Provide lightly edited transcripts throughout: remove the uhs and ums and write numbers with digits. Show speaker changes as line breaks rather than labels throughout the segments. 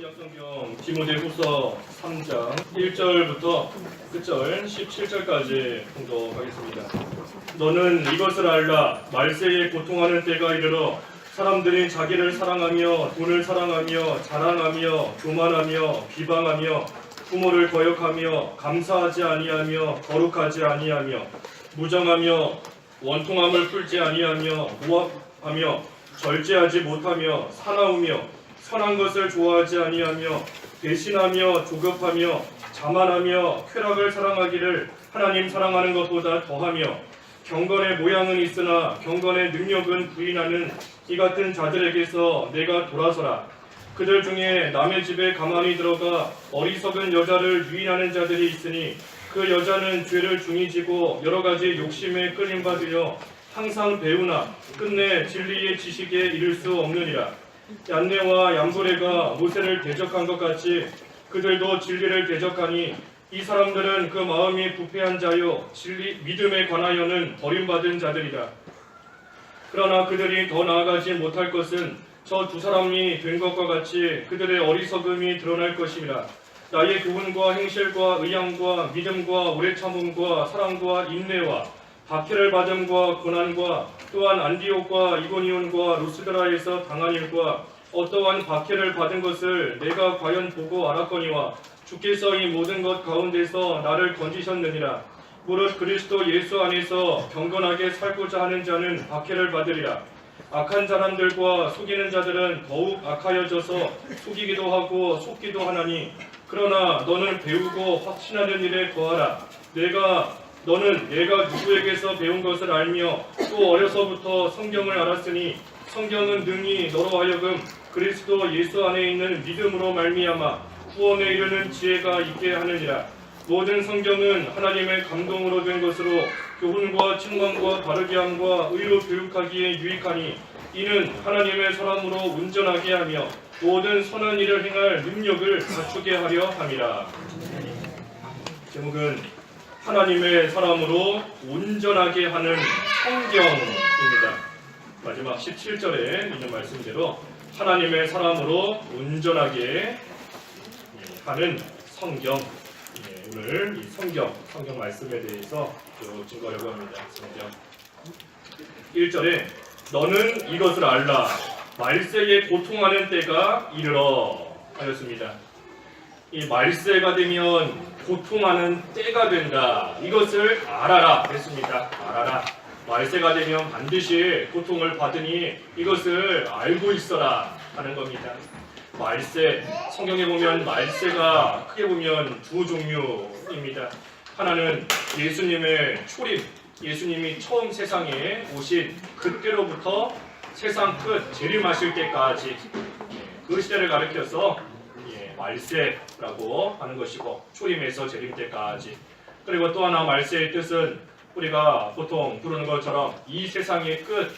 신약성경 디모데후서 3장 1절부터 끝절 17절까지 봉독하겠습니다. 너는 이것을 알라. 말세에 고통하는 때가 이르러 사람들이 자기를 사랑하며 돈을 사랑하며 자랑하며 교만하며 비방하며 부모를 거역하며 감사하지 아니하며 거룩하지 아니하며 무정하며 원통함을 풀지 아니하며 모함하며 절제하지 못하며 사나우며 선한 것을 좋아하지 아니하며 배신하며 조급하며 자만하며 쾌락을 사랑하기를 하나님 사랑하는 것보다 더하며 경건의 모양은 있으나 경건의 능력은 부인하는 이 같은 자들에게서 내가 돌아서라. 그들 중에 남의 집에 가만히 들어가 어리석은 여자를 유인하는 자들이 있으니 그 여자는 죄를 중이지고 여러 가지 욕심에 끌림받으려 항상 배우나 끝내 진리의 지식에 이를 수 없느니라. 얀네와 얌브레가 모세를 대적한 것 같이 그들도 진리를 대적하니 이 사람들은 그 마음이 부패한 자요 진리 믿음에 관하여는 버림받은 자들이다. 그러나 그들이 더 나아가지 못할 것은 저 두 사람이 된 것과 같이 그들의 어리석음이 드러날 것임이라. 나의 교훈과 행실과 의향과 믿음과 오래 참음과 사랑과 인내와 박해를 받음과 고난과 또한 안디옥과 이고니온과 루스드라에서 당한 일과 어떠한 박해를 받은 것을 내가 과연 보고 알았거니와 주께서 이 모든 것 가운데서 나를 건지셨느니라. 무릇 그리스도 예수 안에서 경건하게 살고자 하는 자는 박해를 받으리라. 악한 사람들과 속이는 자들은 더욱 악하여져서 속이기도 하고 속기도 하나니 그러나 너는 배우고 확신하는 일에 거하라. 너는 내가 누구에게서 배운 것을 알며 또 어려서부터 성경을 알았으니 성경은 능히 너로 하여금 그리스도 예수 안에 있는 믿음으로 말미암아 구원에 이르는 지혜가 있게 하느니라. 모든 성경은 하나님의 감동으로 된 것으로 교훈과 책망과 바르게함과 의로 교육하기에 유익하니 이는 하나님의 사람으로 온전하게 하며 모든 선한 일을 행할 능력을 갖추게 하려 함이라. 제목은 하나님의 사람으로 온전하게 하는 성경입니다. 마지막 17절에 있는 말씀대로 하나님의 사람으로 온전하게 하는 성경. 오늘 이 성경 말씀에 대해서 쭉 증거하려고 합니다. 성경 1절에 너는 이것을 알라. 말세에 고통하는 때가 이르러 하였습니다. 이 말세가 되면 고통하는 때가 된다. 이것을 알아라 했습니다. 알아라. 말세가 되면 반드시 고통을 받으니 이것을 알고 있어라 하는 겁니다. 말세, 성경에 보면 말세가 크게 보면 두 종류입니다. 하나는 예수님의 초림, 예수님이 처음 세상에 오신 그때로부터 세상 끝 재림하실 때까지 그 시대를 가리켜서 말세라고 하는 것이고 초림에서 재림 때까지. 그리고 또 하나 말세의 뜻은 우리가 보통 부르는 것처럼 이 세상의 끝,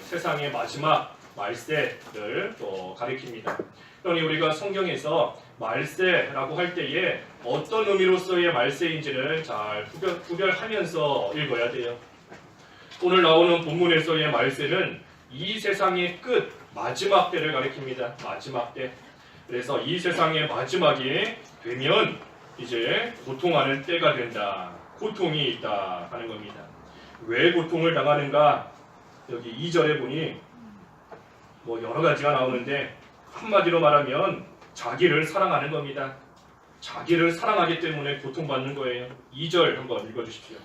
세상의 마지막 말세를 또 가리킵니다. 그러니 우리가 성경에서 말세라고 할 때에 어떤 의미로서의 말세인지를 잘 구별하면서 읽어야 돼요. 오늘 나오는 본문에서의 말세는 이 세상의 끝, 마지막 때를 가리킵니다. 마지막 때. 그래서 이 세상의 마지막이 되면 이제 고통하는 때가 된다. 고통이 있다 하는 겁니다. 왜 고통을 당하는가? 여기 2절에 보니 여러 가지가 나오는데 한마디로 말하면 자기를 사랑하는 겁니다. 자기를 사랑하기 때문에 고통받는 거예요. 2절 한번 읽어주십시오.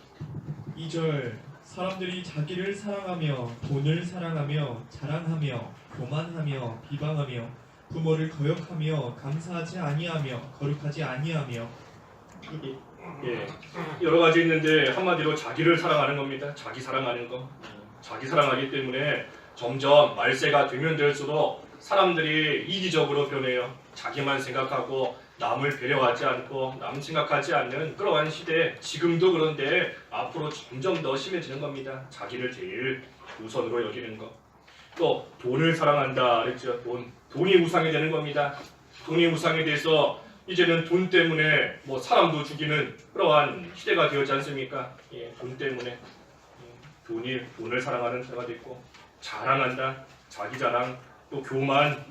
2절 사람들이 자기를 사랑하며 돈을 사랑하며 자랑하며 교만하며 비방하며 부모를 거역하며 감사하지 아니하며 거룩하지 아니하며.
여러 가지 있는데 한마디로 자기를 사랑하는 겁니다. 자기 사랑하는 거. 자기 사랑하기 때문에 점점 말세가 되면 될수록 사람들이 이기적으로 변해요. 자기만 생각하고 남을 배려하지 않고 남 생각하지 않는 그러한 시대, 지금도 그런데 앞으로 점점 더 심해지는 겁니다. 자기를 제일 우선으로 여기는 거. 또 돈을 사랑한다 그랬죠. 돈이 우상이 되는 겁니다. 돈이 우상이 돼서 이제는 돈 때문에 사람도 죽이는 그러한 시대가 되었지 않습니까? 돈 때문에 돈을 사랑하는 자가 됐고, 자랑한다, 자기 자랑, 또 교만,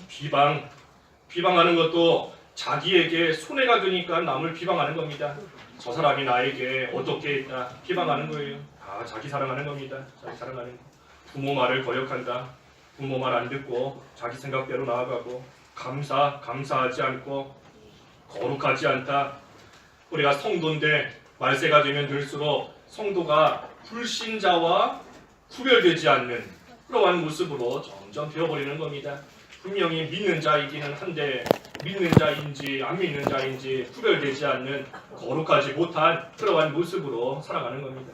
비방, 비방하는 것도 자기에게 손해가 되니까 남을 비방하는 겁니다. 저 사람이 나에게 어떻게 했다 비방하는 거예요. 다 자기 사랑하는 겁니다. 자기 사랑하는 거. 부모 말을 거역한다. 부모 말 안 듣고 자기 생각대로 나아가고 감사하지 않고 거룩하지 않다. 우리가 성도인데 말세가 되면 될수록 성도가 불신자와 구별되지 않는 그러한 모습으로 점점 되어버리는 겁니다. 분명히 믿는 자이기는 한데 믿는 자인지 안 믿는 자인지 구별되지 않는 거룩하지 못한 그러한 모습으로 살아가는 겁니다.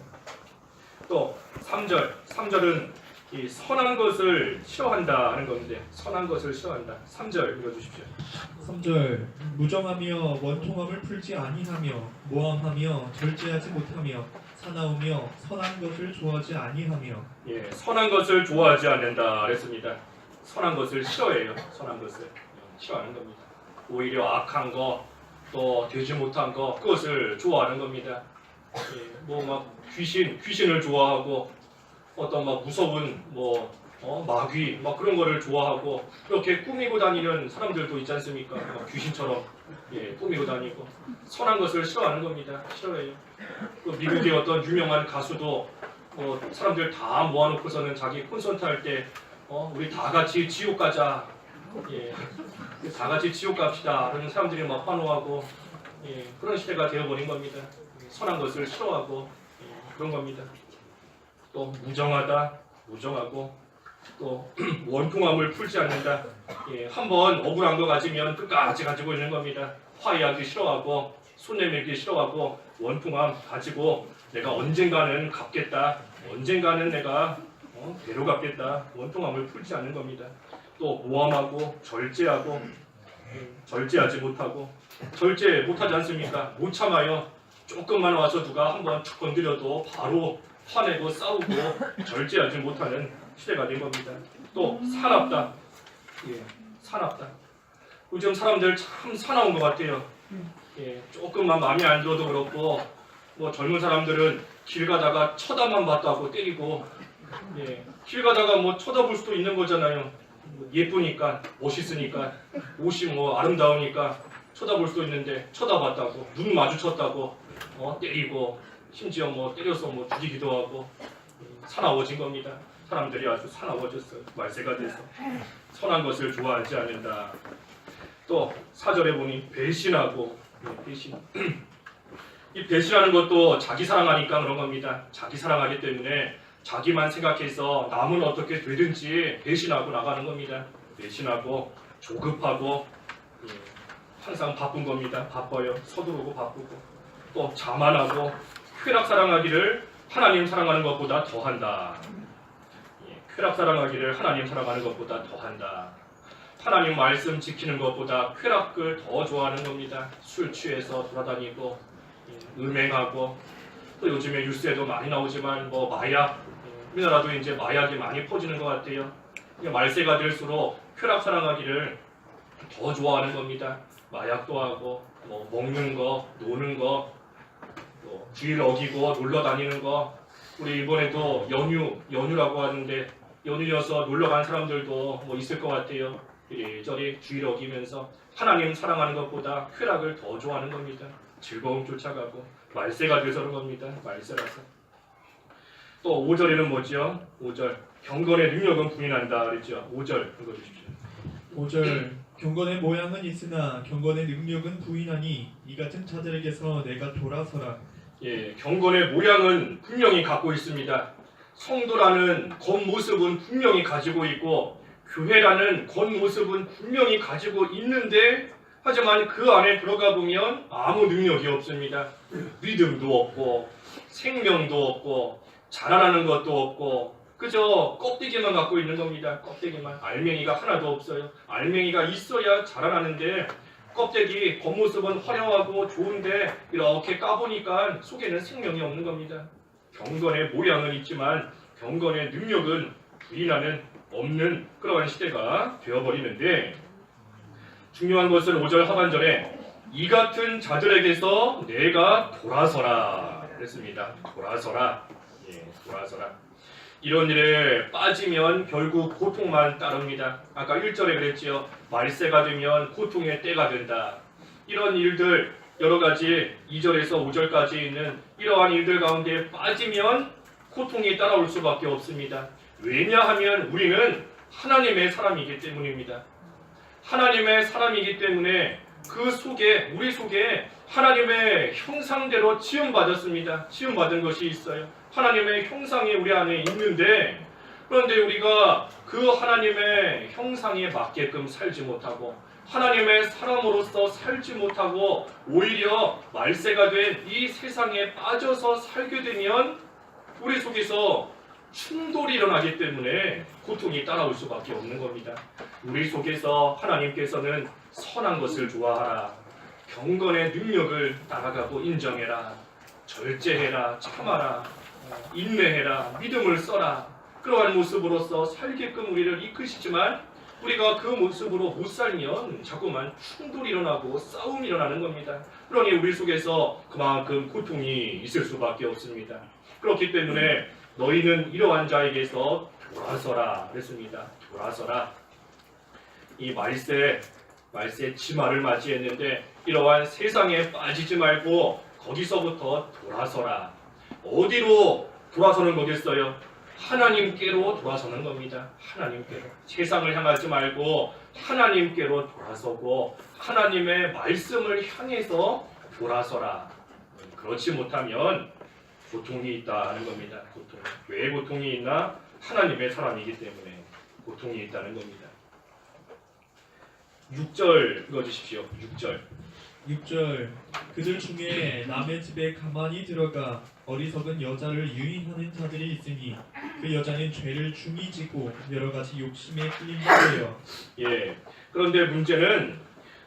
또 3절은 이 선한 것을 싫어한다 하는 건데 선한 것을 싫어한다. 3절 읽어주십시오.
3절 무정하며 원통함을 풀지 아니하며 모함하며 절제하지 못하며 사나우며 선한 것을 좋아하지 아니하며
예, 선한 것을 좋아하지 않는다 그랬습니다. 선한 것을 싫어해요. 선한 것을 싫어하는 겁니다. 오히려 악한 거, 또 되지 못한 거 그것을 좋아하는 겁니다. 예, 뭐 막 귀신을 좋아하고 어떤 막 무서운 마귀 막 그런 거를 좋아하고 그렇게 꾸미고 다니는 사람들도 있지 않습니까? 막 귀신처럼 꾸미고 다니고 선한 것을 싫어하는 겁니다. 싫어해요. 또 미국의 어떤 유명한 가수도 사람들 다 모아놓고서는 자기 콘서트 할 때 우리 다 같이 지옥 가자. 다 같이 지옥 갑시다. 그런 사람들이 막 환호하고 그런 시대가 되어버린 겁니다. 선한 것을 싫어하고 그런 겁니다. 또 무정하고 또 원통함을 풀지 않는다. 한번 억울한 거 가지면 끝까지 가지고 있는 겁니다. 화해하기 싫어하고 손 내밀기 싫어하고 원통함 가지고 내가 언젠가는 갚겠다. 언젠가는 내가 배로 갚겠다. 원통함을 풀지 않는 겁니다. 또 모함하고 절제하지 못하고 절제 못하지 않습니까? 못 참아요. 조금만 와서 누가 한번 툭 건드려도 바로 화내고 싸우고 절제하지 못하는 시대가 된 겁니다. 또 사납다. 사납다. 요즘 사람들 참 사나운 것 같아요. 조금만 마음에 안 들어도 그렇고 뭐 젊은 사람들은 길 가다가 쳐다만 봤다고 때리고 길 가다가 뭐 쳐다볼 수도 있는 거잖아요. 예쁘니까 멋있으니까 옷이 뭐 아름다우니까 쳐다볼 수도 있는데 쳐다봤다고 눈 마주쳤다고 때리고 심지어 뭐 때려서 뭐 죽이기도 하고 사나워진 겁니다. 사람들이 아주 사나워졌어요. 말세가 돼서 선한 것을 좋아하지 않는다. 또 4절에 보니 배신하고 배신. 이 배신하는 것도 자기 사랑하니까 그런 겁니다. 자기 사랑하기 때문에 자기만 생각해서 남은 어떻게 되든지 배신하고 나가는 겁니다. 배신하고 조급하고 항상 바쁜 겁니다. 바빠요. 서두르고 바쁘고 또 자만하고 쾌락 사랑하기를 하나님 사랑하는 것보다 더한다. 쾌락 사랑하기를 하나님 사랑하는 것보다 더한다. 하나님 말씀 지키는 것보다 쾌락을 더 좋아하는 겁니다. 술 취해서 돌아다니고 음행하고 또 요즘에 뉴스에도 많이 나오지만 뭐 마약 우리나라도 이제 마약이 많이 퍼지는 것 같아요. 말세가 될수록 쾌락 사랑하기를 더 좋아하는 겁니다. 마약도 하고 뭐 먹는 거, 노는 거, 또 주일 어기고 놀러 다니는 거. 우리 이번에도 연휴라고 하는데 연휴여서 놀러 간 사람들도 뭐 있을 것 같아요. 이리저리 주일 어기면서 하나님 사랑하는 것보다 쾌락을 더 좋아하는 겁니다. 즐거움 쫓아가고 말세가 돼서 그런 겁니다. 말세라서. 또 5절에는 뭐죠? 5절 경건의 능력은 부인한다 그랬죠. 5절 읽어주십시오.
5절 경건의 모양은 있으나 경건의 능력은 부인하니 이 같은 자들에게서 내가 돌아서라.
경건의 모양은 분명히 갖고 있습니다. 성도라는 겉모습은 분명히 가지고 있고 교회라는 겉모습은 분명히 가지고 있는데 하지만 그 안에 들어가 보면 아무 능력이 없습니다. 믿음도 없고 생명도 없고 자라나는 것도 없고 그저 껍데기만 갖고 있는 겁니다. 껍데기만. 알맹이가 하나도 없어요. 알맹이가 있어야 자라나는데 껍데기 겉모습은 화려하고 좋은데 이렇게 까보니까 속에는 생명이 없는 겁니다. 경건의 모양은 있지만 경건의 능력은 부인하는 없는 그러한 시대가 되어버리는데 중요한 것은 5절 하반절에 이 같은 자들에게서 내가 돌아서라 그랬습니다. 돌아서라. 돌아서라. 이런 일에 빠지면 결국 고통만 따릅니다. 아까 1절에 그랬지요. 말세가 되면 고통의 때가 된다. 이런 일들 여러 가지 2절에서 5절까지 있는 이러한 일들 가운데 빠지면 고통이 따라올 수밖에 없습니다. 왜냐하면 우리는 하나님의 사람이기 때문입니다. 하나님의 사람이기 때문에 그 속에 우리 속에 하나님의 형상대로 지음받았습니다. 지음받은 것이 있어요. 하나님의 형상이 우리 안에 있는데 그런데 우리가 그 하나님의 형상에 맞게끔 살지 못하고 하나님의 사람으로서 살지 못하고 오히려 말세가 된 이 세상에 빠져서 살게 되면 우리 속에서 충돌이 일어나기 때문에 고통이 따라올 수밖에 없는 겁니다. 우리 속에서 하나님께서는 선한 것을 좋아하라. 경건의 능력을 따라가고 인정해라. 절제해라. 참아라. 인내해라. 믿음을 써라. 그러한 모습으로서 살게끔 우리를 이끄시지만 우리가 그 모습으로 못 살면 자꾸만 충돌이 일어나고 싸움이 일어나는 겁니다. 그러니 우리 속에서 그만큼 고통이 있을 수밖에 없습니다. 그렇기 때문에 너희는 이러한 자에게서 돌아서라 그랬습니다. 돌아서라. 이 말세 치마를 맞이했는데 이러한 세상에 빠지지 말고 거기서부터 돌아서라. 어디로 돌아서는 거겠어요? 하나님께로 돌아서는 겁니다. 하나님께로. 세상을 향하지 말고 하나님께로 돌아서고 하나님의 말씀을 향해서 돌아서라. 그렇지 못하면 고통이 있다는 겁니다. 고통. 왜 고통이 있나? 하나님의 사람이기 때문에 고통이 있다는 겁니다. 6절 읽어주십시오.
6절 그들 중에 남의 집에 가만히 들어가 어리석은 여자를 유인하는 자들이 있으니 그 여자는 죄를 중히 지고 여러 가지 욕심에 끌린다 되어.
예. 그런데 문제는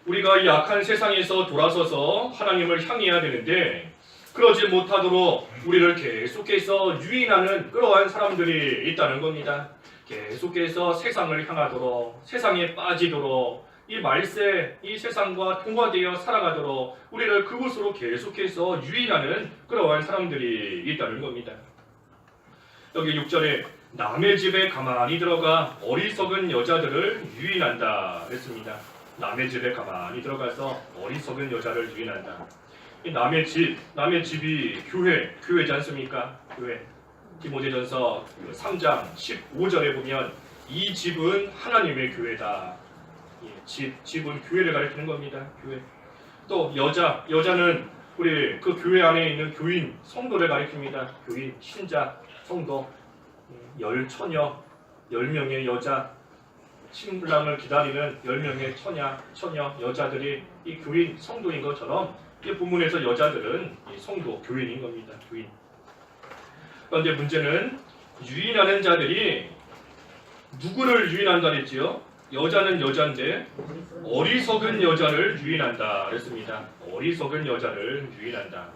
우리가 이 악한 세상에서 돌아서서 하나님을 향해야 되는데 그러지 못하도록 우리를 계속해서 유인하는 그러한 사람들이 있다는 겁니다. 계속해서 세상을 향하도록 세상에 빠지도록 이 말세, 이 세상과 동화되어 살아가도록 우리를 그곳으로 계속해서 유인하는 그러한 사람들이 있다는 겁니다. 여기 6절에 남의 집에 가만히 들어가 어리석은 여자들을 유인한다 그랬습니다. 남의 집에 가만히 들어가서 어리석은 여자를 유인한다. 이 남의 집이 교회지 않습니까? 교회. 디모데전서 3장 15절에 보면 이 집은 하나님의 교회다. 집은 교회를 가리키는 겁니다. 교회. 또 여자는 우리 그 교회 안에 있는 교인, 성도를 가리킵니다. 교인, 신자, 성도, 처녀, 10명의 여자, 신랑을 기다리는 10명의 처녀, 여자들이 이 교인, 성도인 것처럼 이 본문에서 여자들은 이 성도, 교인인 겁니다. 교인. 그런데 문제는 유인하는 자들이 누구를 유인한다 그랬지요? 여자는 여자인데 어리석은 여자를 유인한다 그랬습니다. 어리석은 여자를 유인한다.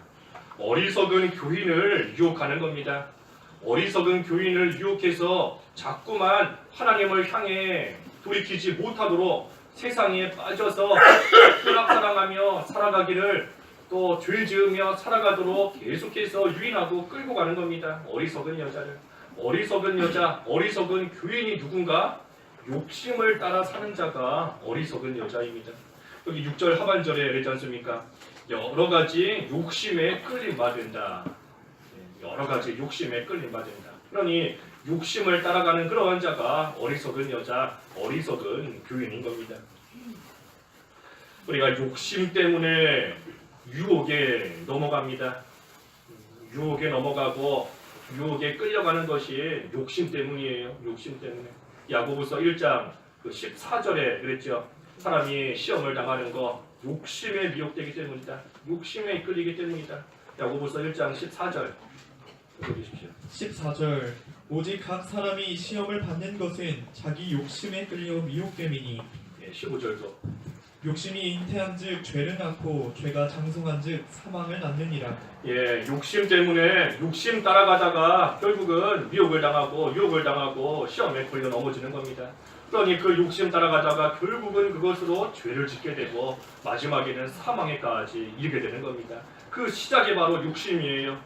어리석은 교인을 유혹하는 겁니다. 어리석은 교인을 유혹해서 자꾸만 하나님을 향해 돌이키지 못하도록 세상에 빠져서 쾌락사랑하며 살아가기를 또 죄 지으며 살아가도록 계속해서 유인하고 끌고 가는 겁니다. 어리석은 여자를. 어리석은 여자, 어리석은 교인이 누군가? 욕심을 따라 사는 자가 어리석은 여자입니다. 여기 6절 하반절에 그러지 않습니까? 여러 가지 욕심에 끌림받는다. 여러 가지 욕심에 끌림받는다. 그러니 욕심을 따라가는 그러한 자가 어리석은 여자, 어리석은 교인인 겁니다. 우리가 욕심 때문에 유혹에 넘어갑니다. 유혹에 넘어가고 유혹에 끌려가는 것이 욕심 때문이에요. 욕심 때문에. 야고보서 1장 14절에 그랬죠. 사람이 시험을 당하는 거 욕심에 미혹되기 때문이다. 욕심에 이끌리기 때문이다. 야고보서 1장 14절 읽어주십시오.
14절 오직 각 사람이 시험을 받는 것은 자기 욕심에 끌려 미혹됨이니.
15절도
욕심이 잉태한즉 죄를 낳고 죄가 장성한즉 사망을 낳느니라.
욕심 때문에 욕심 따라가다가 결국은 미혹을 당하고 유혹을 당하고 시험에 걸려 넘어지는 겁니다. 그러니 그 욕심 따라가다가 결국은 그것으로 죄를 짓게 되고 마지막에는 사망에까지 이르게 되는 겁니다. 그 시작이 바로 욕심이에요.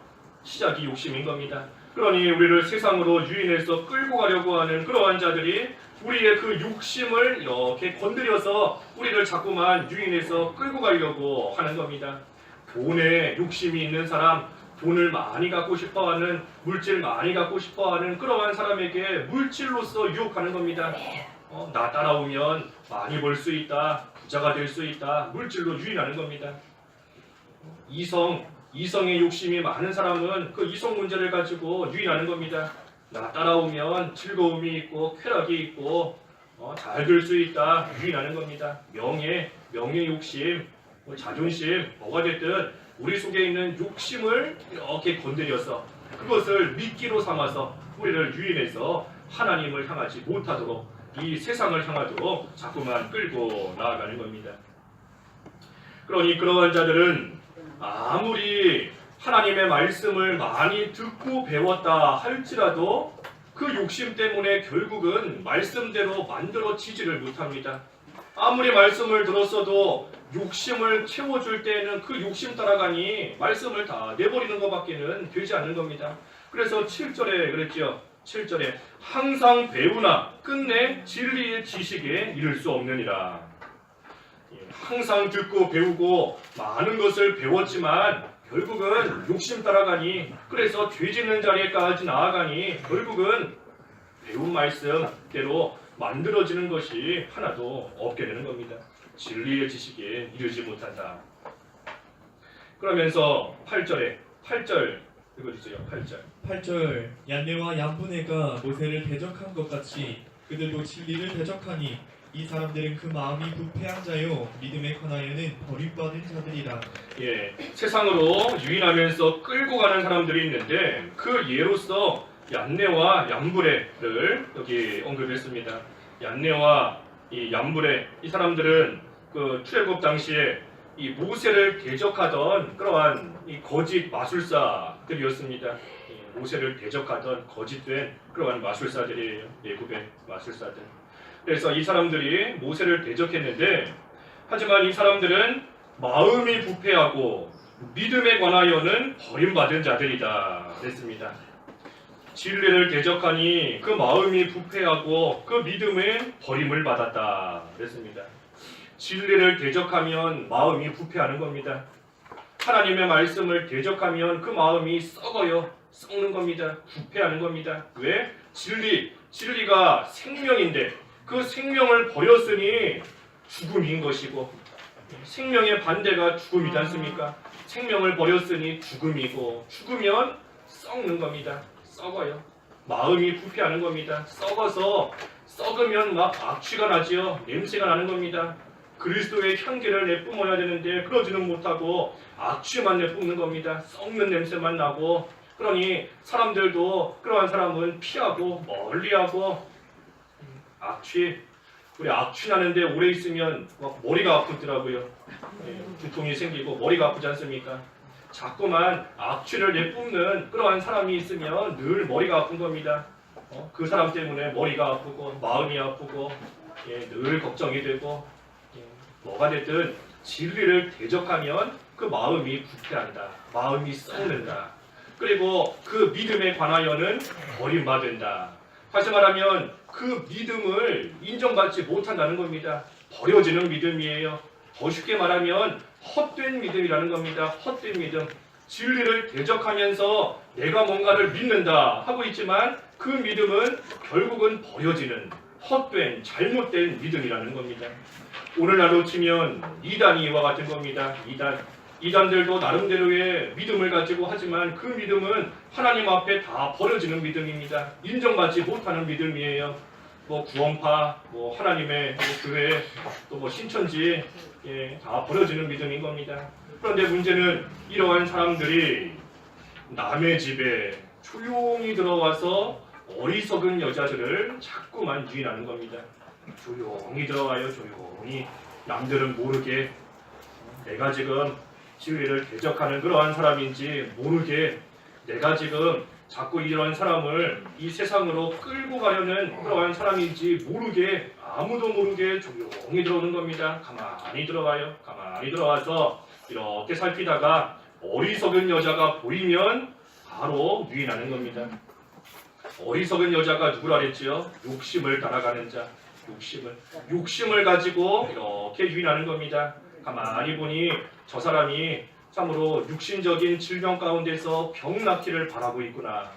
시작이 욕심인 겁니다. 그러니 우리를 세상으로 유인해서 끌고 가려고 하는 그러한 자들이 우리의 그 욕심을 이렇게 건드려서 우리를 자꾸만 유인해서 끌고 가려고 하는 겁니다. 돈에 욕심이 있는 사람, 돈을 많이 갖고 싶어하는, 물질 많이 갖고 싶어하는 그러한 사람에게 물질로서 유혹하는 겁니다. 나 따라오면 많이 벌 수 있다, 부자가 될 수 있다, 물질로 유인하는 겁니다. 이성의 욕심이 많은 사람은 그 이성 문제를 가지고 유인하는 겁니다. 나 따라오면 즐거움이 있고 쾌락이 있고 잘 될 수 있다, 유인하는 겁니다. 명예 욕심, 자존심, 뭐가 됐든 우리 속에 있는 욕심을 이렇게 건드려서 그것을 미끼로 삼아서 우리를 유인해서 하나님을 향하지 못하도록, 이 세상을 향하도록 자꾸만 끌고 나아가는 겁니다. 그러니 그러한 자들은 아무리 하나님의 말씀을 많이 듣고 배웠다 할지라도 그 욕심 때문에 결국은 말씀대로 만들어지지를 못합니다. 아무리 말씀을 들었어도 욕심을 채워줄 때에는 그 욕심 따라가니 말씀을 다 내버리는 것밖에는 되지 않는 겁니다. 그래서 7절에 그랬죠. 7절에 항상 배우나 끝내 진리의 지식에 이를 수 없느니라. 항상 듣고 배우고 많은 것을 배웠지만 결국은 욕심 따라가니, 그래서 죄 짓는 자리에까지 나아가니 결국은 배운 말씀대로 만들어지는 것이 하나도 없게 되는 겁니다. 진리의 지식에 이르지 못한다. 그러면서 8절 읽어주세요.
8절 얀네와 얀분해가 모세를 대적한 것 같이 그들도 진리를 대적하니 이 사람들은 그 마음이 부패한 자요 믿음에 관하여는 버림받은 자들이라.
세상으로 유인하면서 끌고 가는 사람들이 있는데 그 예로서 얀네와 얀브레를 여기 언급했습니다. 얀네와 이 얀브레, 이 사람들은 그 출애굽 당시에 이 모세를 대적하던 그러한 이 거짓 마술사들이었습니다. 모세를 대적하던 거짓된 그러한 마술사들이에요. 예굽의 마술사들. 그래서 이 사람들이 모세를 대적했는데, 하지만 이 사람들은 마음이 부패하고 믿음에 관하여는 버림받은 자들이다 그랬습니다. 진리를 대적하니 그 마음이 부패하고 그 믿음에 버림을 받았다 그랬습니다. 진리를 대적하면 마음이 부패하는 겁니다. 하나님의 말씀을 대적하면 그 마음이 썩는 겁니다. 부패하는 겁니다. 왜? 진리가 생명인데 그 생명을 버렸으니 죽음인 것이고, 생명의 반대가 죽음이지 않습니까? 생명을 버렸으니 죽음이고, 죽으면 썩는 겁니다. 썩어요. 마음이 부패하는 겁니다. 썩으면 막 악취가 나지요. 냄새가 나는 겁니다. 그리스도의 향기를 내뿜어야 되는데 그러지는 못하고 악취만 내뿜는 겁니다. 썩는 냄새만 나고, 그러니 사람들도 그러한 사람은 피하고 멀리하고, 우리 악취 나는데 오래 있으면 막 머리가 아프더라고요. 두통이 생기고 머리가 아프지 않습니까? 자꾸만 악취를 내뿜는 그러한 사람이 있으면 늘 머리가 아픈 겁니다. 그 사람 때문에 머리가 아프고 마음이 아프고 늘 걱정이 되고, 뭐가 됐든 진리를 대적하면 그 마음이 부패한다. 마음이 썩는다. 그리고 그 믿음에 관하여는 버림받는다. 다시 말하면 그 믿음을 인정받지 못한다는 겁니다. 버려지는 믿음이에요. 더 쉽게 말하면 헛된 믿음이라는 겁니다. 헛된 믿음. 진리를 대적하면서 내가 뭔가를 믿는다 하고 있지만 그 믿음은 결국은 버려지는 헛된 잘못된 믿음이라는 겁니다. 오늘날로 치면 이단이 이와 같은 겁니다. 이단들도 나름대로의 믿음을 가지고 하지만 그 믿음은 하나님 앞에 다 버려지는 믿음입니다. 인정받지 못하는 믿음이에요. 구원파, 하나님의 교회, 또 신천지, 다 버려지는 믿음인 겁니다. 그런데 문제는 이러한 사람들이 남의 집에 조용히 들어와서 어리석은 여자들을 자꾸만 유인하는 겁니다. 조용히 들어와요. 조용히. 남들은 모르게. 내가 지금 진리를 대적하는 그러한 사람인지 모르게, 내가 지금 자꾸 이러한 사람을 이 세상으로 끌고 가려는 그러한 사람인지 모르게, 아무도 모르게 조용히 들어오는 겁니다. 가만히 들어와요. 가만히 들어와서 이렇게 살피다가 어리석은 여자가 보이면 바로 유인하는 겁니다. 어리석은 여자가 누구라 그랬지요? 욕심을 따라가는 자. 욕심을 가지고 이렇게 유인하는 겁니다. 가만히 보니 저 사람이 참으로 육신적인 질병 가운데서 병 낫기를 바라고 있구나.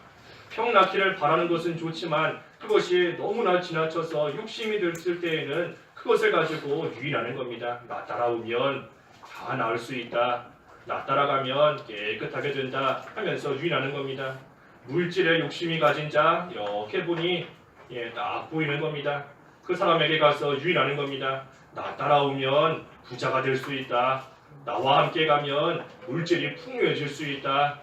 병 낫기를 바라는 것은 좋지만 그것이 너무나 지나쳐서 욕심이 들을 때에는 그것을 가지고 유인하는 겁니다. 나 따라오면 다 나을 수 있다. 나 따라가면 깨끗하게 된다 하면서 유인하는 겁니다. 물질에 욕심이 가진 자 이렇게 보니 딱 보이는 겁니다. 그 사람에게 가서 유인하는 겁니다. 나 따라오면 부자가 될 수 있다. 나와 함께 가면 물질이 풍요해질 수 있다.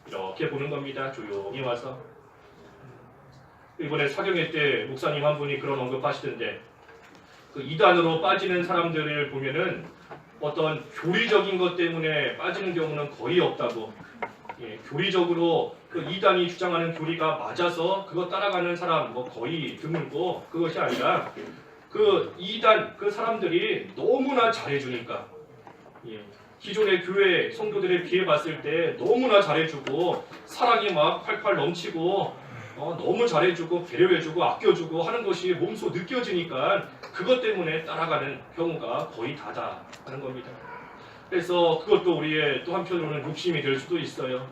이렇게 보는 겁니다. 조용히 와서. 이번에 사경회 때 목사님 한 분이 그런 언급하시던데 그 이단으로 빠지는 사람들을 보면은 어떤 교리적인 것 때문에 빠지는 경우는 거의 없다고. 교리적으로 그 이단이 주장하는 교리가 맞아서 그거 따라가는 사람 뭐 거의 드물고 그것이 아니라 그 이단 그 사람들이 너무나 잘해주니까 기존의 교회 성도들에 비해 봤을 때 너무나 잘해주고 사랑이 막 팔팔 넘치고 너무 잘해주고 배려해주고 아껴주고 하는 것이 몸소 느껴지니까 그것 때문에 따라가는 경우가 거의 다다 하는 겁니다. 그래서 그것도 우리의 또 한편으로는 욕심이 될 수도 있어요.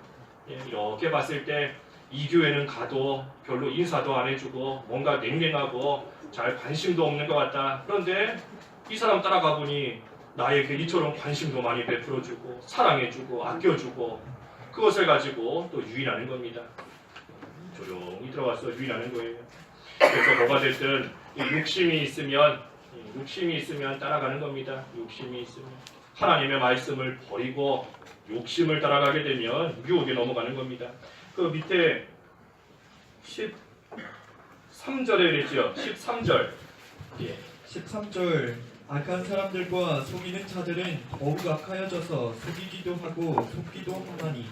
이렇게 봤을 때 이 교회는 가도 별로 인사도 안 해주고 뭔가 냉랭하고 잘 관심도 없는 것 같다. 그런데 이 사람 따라가 보니 나에게 이처럼 관심도 많이 베풀어주고 사랑해주고 아껴주고 그것을 가지고 또 유인하는 겁니다. 조용히 들어가서 유인하는 거예요. 그래서 뭐가 됐든 욕심이 있으면 따라가는 겁니다. 욕심이 있으면 하나님의 말씀을 버리고 욕심을 따라가게 되면 유혹에 넘어가는 겁니다. 그 밑에 13절에 그랬죠. 13절.
13절 악한 사람들과 속이는 자들은 더욱 악하여져서 속이기도 하고 속기도 하나니.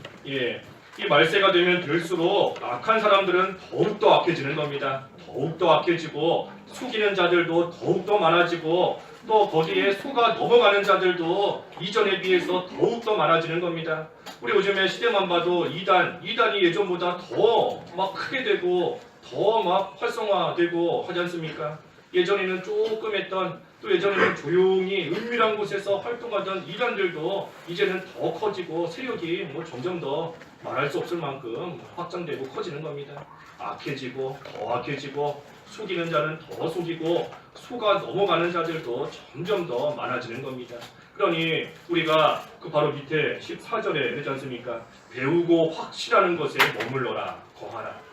이 말세가 되면 될수록 악한 사람들은 더욱더 악해지는 겁니다. 더욱더 악해지고 속이는 자들도 더욱더 많아지고 또 거기에 속아 넘어가는 자들도 이전에 비해서 더욱더 많아지는 겁니다. 우리 요즘에 시대만 봐도 이단이 예전보다 더 막 크게 되고 더 막 활성화되고 하지 않습니까? 예전에는 조금 했던 또 예전에는 조용히 은밀한 곳에서 활동하던 이단들도 이제는 더 커지고 세력이 점점 더 말할 수 없을 만큼 확장되고 커지는 겁니다. 악해지고 더 악해지고 속이는 자는 더 속이고 속아 넘어가는 자들도 점점 더 많아지는 겁니다. 그러니 우리가 그 바로 밑에 14절에 그러지 않습니까? 배우고 확실하는 것에 머물러라 거하라.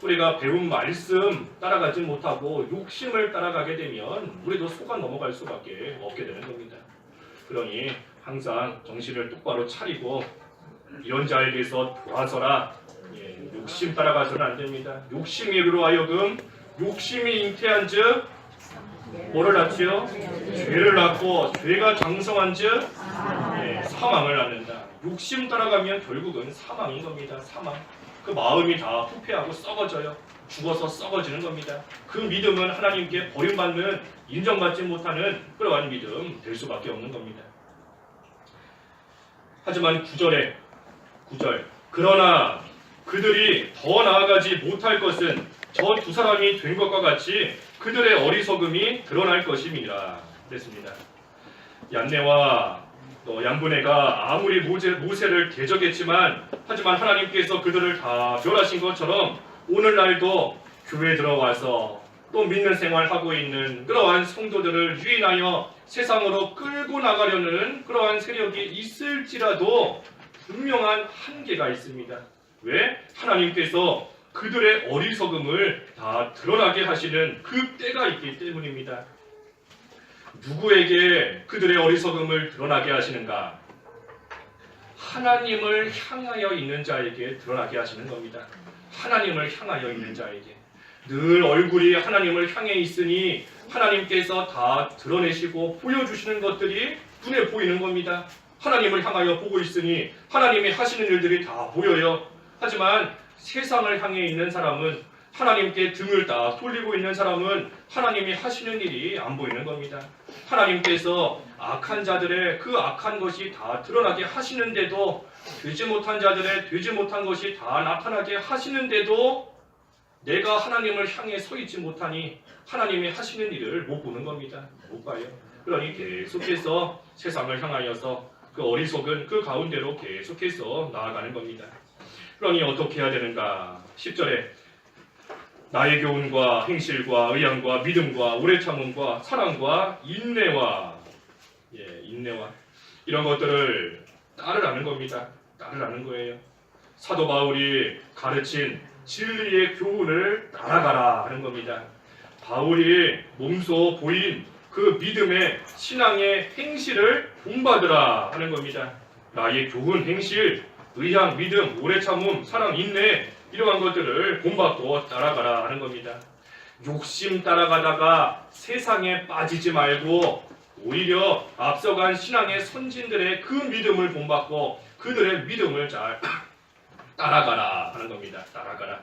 우리가 배운 말씀 따라가지 못하고 욕심을 따라가게 되면 우리도 속아 넘어갈 수밖에 없게 되는 겁니다. 그러니 항상 정신을 똑바로 차리고 이런 자에게서 돌아서라. 욕심 따라가서는 안 됩니다. 욕심이 이르러 하여금 욕심이 잉태한즉 뭐를 낳지요? 죄를 낳고 죄가 장성한즉 사망을 낳는다. 욕심 따라가면 결국은 사망인 겁니다. 사망. 그 마음이 다 후패하고 썩어져요. 죽어서 썩어지는 겁니다. 그 믿음은 하나님께 버림받는 인정받지 못하는 그러한 믿음 될 수밖에 없는 겁니다. 하지만 9절 그러나 그들이 더 나아가지 못할 것은 저 두 사람이 된 것과 같이 그들의 어리석음이 드러날 것임이라 그랬습니다. 얀네와 또 양분해가 아무리 모세를 대적했지만 하지만 하나님께서 그들을 다 멸하신 것처럼 오늘날도 교회에 들어와서 또 믿는 생활하고 있는 그러한 성도들을 유인하여 세상으로 끌고 나가려는 그러한 세력이 있을지라도 분명한 한계가 있습니다. 왜? 하나님께서 그들의 어리석음을 다 드러나게 하시는 그 때가 있기 때문입니다. 누구에게 그들의 어리석음을 드러나게 하시는가? 하나님을 향하여 있는 자에게 드러나게 하시는 겁니다. 하나님을 향하여 있는 자에게. 늘 얼굴이 하나님을 향해 있으니 하나님께서 다 드러내시고 보여주시는 것들이 눈에 보이는 겁니다. 하나님을 향하여 보고 있으니 하나님이 하시는 일들이 다 보여요. 하지만 세상을 향해 있는 사람은 하나님께 등을 딱 돌리고 있는 사람은 하나님이 하시는 일이 안 보이는 겁니다. 하나님께서 악한 자들의 그 악한 것이 다 드러나게 하시는데도, 되지 못한 자들의 되지 못한 것이 다 나타나게 하시는데도 내가 하나님을 향해 서 있지 못하니 하나님이 하시는 일을 못 보는 겁니다. 못 봐요. 그러니 계속해서 세상을 향하여서 그 어리석은 그 가운데로 계속해서 나아가는 겁니다. 그러니 어떻게 해야 되는가? 10절에 나의 교훈과 행실과 의향과 믿음과 오래 참음과 사랑과 인내와 인내와 이런 것들을 따르라는 겁니다. 따르라는 거예요. 사도 바울이 가르친 진리의 교훈을 따라가라 하는 겁니다. 바울이 몸소 보인 그 믿음의 신앙의 행실을 본받으라 하는 겁니다. 나의 교훈, 행실, 의향, 믿음, 오래 참음, 사랑, 인내 이러한 것들을 본받고 따라가라 하는 겁니다. 욕심 따라가다가 세상에 빠지지 말고 오히려 앞서간 신앙의 선진들의 그 믿음을 본받고 그들의 믿음을 잘 따라가라 하는 겁니다. 따라가라.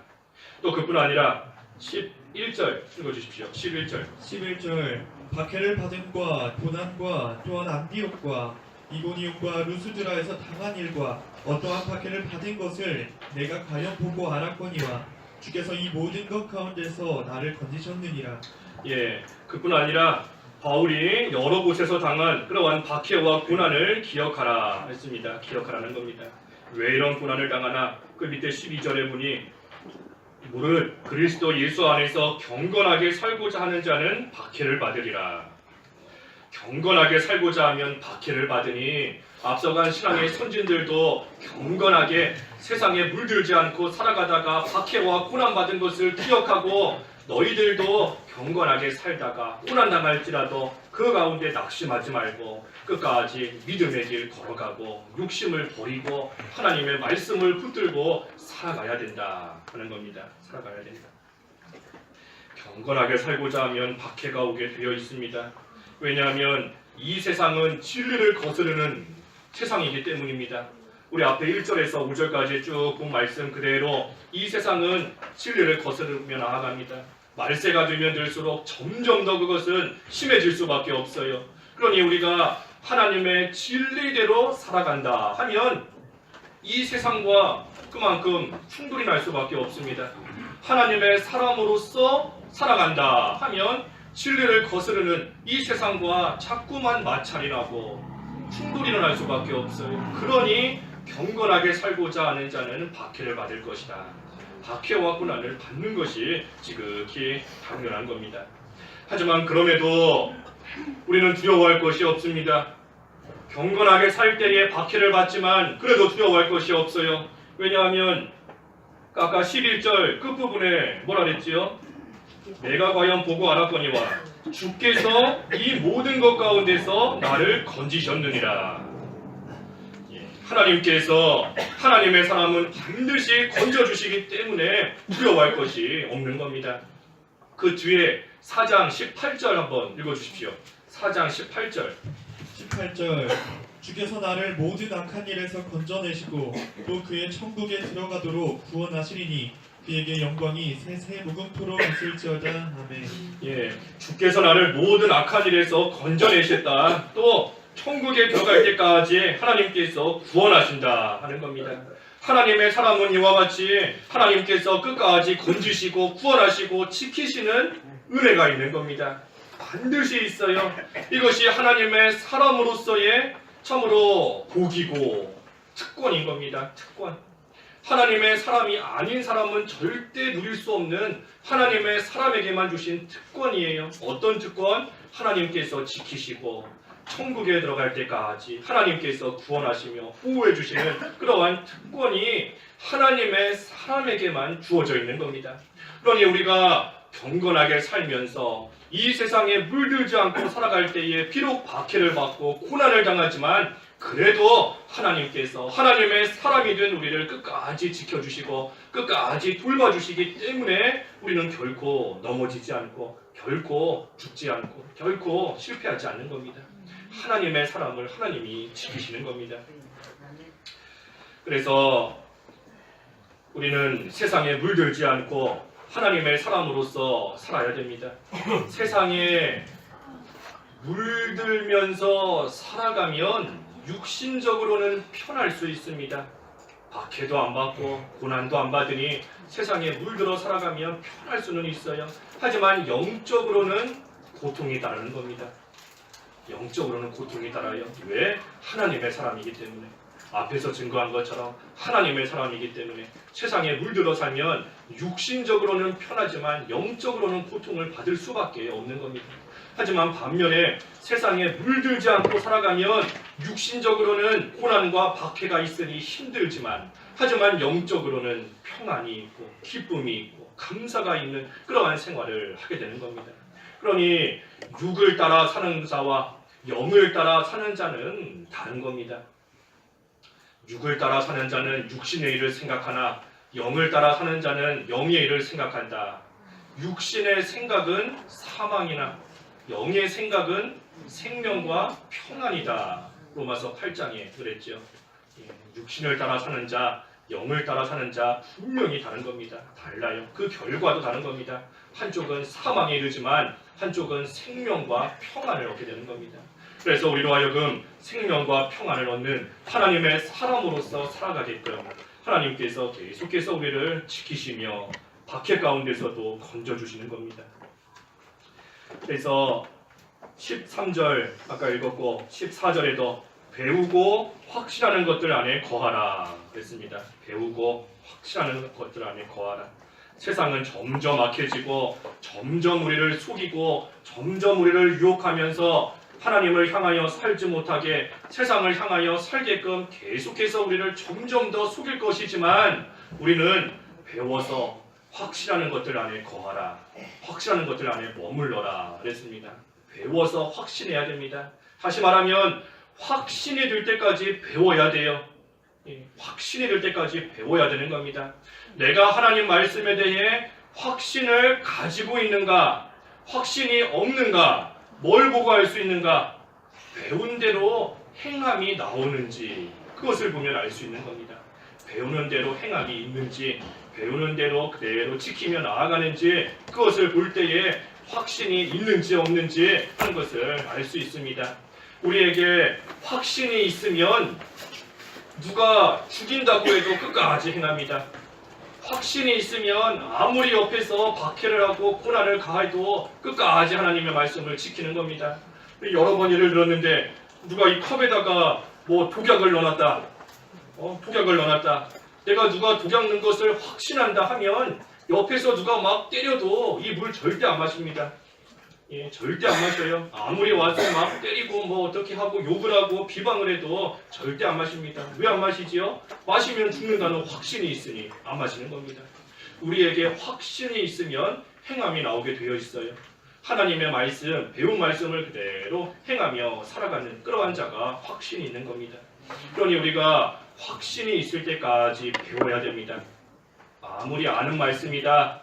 또 그뿐 아니라 11절 읽어주십시오.
11절 박해를 받음과 고난과 또한 안디옥과 이고니움과 루스드라에서 당한 일과 어떠한 박해를 받은 것을 내가 과연 보고 알았거니와 주께서 이 모든 것 가운데서 나를 건지셨느니라.
그뿐 아니라 바울이 여러 곳에서 당한 그러한 박해와 고난을 기억하라 했습니다. 기억하라는 겁니다. 왜 이런 고난을 당하나? 그 밑에 12절에 보니 무릇 그리스도 예수 안에서 경건하게 살고자 하는 자는 박해를 받으리라. 경건하게 살고자 하면 박해를 받으니 앞서간 신앙의 선진들도 경건하게 세상에 물들지 않고 살아가다가 박해와 고난받은 것을 기억하고 너희들도 경건하게 살다가 고난당할지라도 그 가운데 낙심하지 말고 끝까지 믿음의 길 걸어가고 욕심을 버리고 하나님의 말씀을 붙들고 살아가야 된다 하는 겁니다. 살아가야 된다. 경건하게 살고자 하면 박해가 오게 되어 있습니다. 왜냐하면 이 세상은 진리를 거스르는 세상이기 때문입니다. 우리 앞에 1절에서 5절까지 쭉 본 말씀 그대로 이 세상은 진리를 거스르며 나아갑니다. 말세가 되면 될수록 점점 더 그것은 심해질 수밖에 없어요. 그러니 우리가 하나님의 진리대로 살아간다 하면 이 세상과 그만큼 충돌이 날 수밖에 없습니다. 하나님의 사람으로서 살아간다 하면 진리를 거스르는 이 세상과 자꾸만 마찰이 나고 충돌이 일어날 수밖에 없어요. 그러니 경건하게 살고자 하는 자는 박해를 받을 것이다. 박해와 고난을 받는 것이 지극히 당연한 겁니다. 하지만 그럼에도 우리는 두려워할 것이 없습니다. 경건하게 살 때에 박해를 받지만 그래도 두려워할 것이 없어요. 왜냐하면 아까 11절 끝부분에 뭐라 그랬지요? 내가 과연 보고 알았거니와 주께서 이 모든 것 가운데서 나를 건지셨느니라. 하나님께서 하나님의 사람은 반드시 건져주시기 때문에 두려워할 것이 없는 겁니다. 그 뒤에 4장 18절 한번 읽어주십시오. 4장 18절.
주께서 나를 모든 악한 일에서 건져내시고 또 그의 천국에 들어가도록 구원하시리니 그에게 영광이 새 무궁토록 있을지어다. 아멘.
주께서 나를 모든 악한 일에서 건져내셨다. 또 천국에 들어갈 때까지 하나님께서 구원하신다 하는 겁니다. 하나님의 사람은 이와 같이 하나님께서 끝까지 건지시고 구원하시고 지키시는 은혜가 있는 겁니다. 반드시 있어요. 이것이 하나님의 사람으로서의 참으로 복이고 특권인 겁니다. 특권. 하나님의 사람이 아닌 사람은 절대 누릴 수 없는 하나님의 사람에게만 주신 특권이에요. 어떤 특권? 하나님께서 지키시고 천국에 들어갈 때까지 하나님께서 구원하시며 보호해 주시는 그러한 특권이 하나님의 사람에게만 주어져 있는 겁니다. 그러니 우리가 경건하게 살면서 이 세상에 물들지 않고 살아갈 때에 비록 박해를 받고 고난을 당하지만 그래도 하나님께서 하나님의 사람이 된 우리를 끝까지 지켜주시고 끝까지 돌봐주시기 때문에 우리는 결코 넘어지지 않고 결코 죽지 않고 결코 실패하지 않는 겁니다. 하나님의 사람을 하나님이 지키시는 겁니다. 그래서 우리는 세상에 물들지 않고 하나님의 사람으로서 살아야 됩니다. 세상에 물들면서 살아가면 육신적으로는 편할 수 있습니다. 박해도 안 받고 고난도 안 받으니 세상에 물들어 살아가면 편할 수는 있어요. 하지만 영적으로는 고통이 따르는 겁니다. 영적으로는 고통이 따라요. 왜? 하나님의 사람이기 때문에. 앞에서 증거한 것처럼 하나님의 사람이기 때문에 세상에 물들어 살면 육신적으로는 편하지만 영적으로는 고통을 받을 수밖에 없는 겁니다. 하지만 반면에 세상에 물들지 않고 살아가면 육신적으로는 고난과 박해가 있으니 힘들지만 하지만 영적으로는 평안이 있고 기쁨이 있고 감사가 있는 그러한 생활을 하게 되는 겁니다. 그러니 육을 따라 사는 자와 영을 따라 사는 자는 다른 겁니다. 육을 따라 사는 자는 육신의 일을 생각하나 영을 따라 사는 자는 영의 일을 생각한다. 육신의 생각은 사망이나 영의 생각은 생명과 평안이다. 로마서 8장에 그랬죠. 육신을 따라 사는 자, 영을 따라 사는 자 분명히 다른 겁니다. 달라요. 그 결과도 다른 겁니다. 한쪽은 사망에 이르지만 한쪽은 생명과 평안을 얻게 되는 겁니다. 그래서 우리로 하여금 생명과 평안을 얻는 하나님의 사람으로서 살아가게끔 하나님께서 계속해서 우리를 지키시며 박해 가운데서도 건져주시는 겁니다. 그래서 13절 아까 읽었고 14절에도 배우고 확실하는 것들 안에 거하라 그랬습니다. 배우고 확실하는 것들 안에 거하라. 세상은 점점 악해지고 점점 우리를 속이고 점점 우리를 유혹하면서 하나님을 향하여 살지 못하게 세상을 향하여 살게끔 계속해서 우리를 점점 더 속일 것이지만 우리는 배워서 확실하는 것들 안에 거하라. 확실하는 것들 안에 머물러라 그랬습니다. 배워서 확신해야 됩니다. 다시 말하면 확신이 될 때까지 배워야 돼요. 확신이 될 때까지 배워야 되는 겁니다. 내가 하나님 말씀에 대해 확신을 가지고 있는가, 확신이 없는가, 뭘 보고 알 수 있는가, 배운 대로 행함이 나오는지 그것을 보면 알 수 있는 겁니다. 배우는 대로 행함이 있는지, 배우는 대로 그대로 지키며 나아가는지 그것을 볼 때에 확신이 있는지 없는지 하는 것을 알 수 있습니다. 우리에게 확신이 있으면 누가 죽인다고 해도 끝까지 행합니다. 확신이 있으면 아무리 옆에서 박해를 하고 고난을 가해도 끝까지 하나님의 말씀을 지키는 겁니다. 여러 번 예를 들었는데 누가 이 컵에다가 뭐 독약을 넣어놨다. 독약을 넣어놨다. 내가 누가 독약 넣은 것을 확신한다 하면 옆에서 누가 막 때려도 이 물 절대 안 마십니다. 절대 안 마셔요. 아무리 와서 막 때리고 뭐 어떻게 하고 욕을 하고 비방을 해도 절대 안 마십니다. 왜 안 마시지요? 마시면 죽는다는 확신이 있으니 안 마시는 겁니다. 우리에게 확신이 있으면 행함이 나오게 되어 있어요. 하나님의 말씀, 배운 말씀을 그대로 행하며 살아가는 그러한 자가 확신이 있는 겁니다. 그러니 우리가 확신이 있을 때까지 배워야 됩니다. 아무리 아는 말씀이다,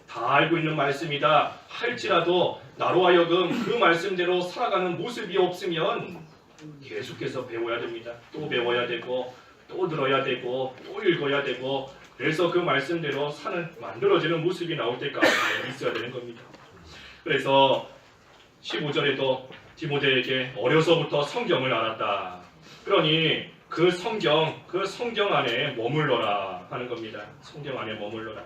다 알고 있는 말씀이다 할지라도 나로 하여금 그 말씀대로 살아가는 모습이 없으면 계속해서 배워야 됩니다. 또 배워야 되고 또 들어야 되고 또 읽어야 되고 그래서 그 말씀대로 만들어지는 모습이 나올 때까지 있어야 되는 겁니다. 그래서 15절에도 디모데에게 어려서부터 성경을 알았다. 그러니 그 성경 안에 머물러라 하는 겁니다. 성경 안에 머물러라.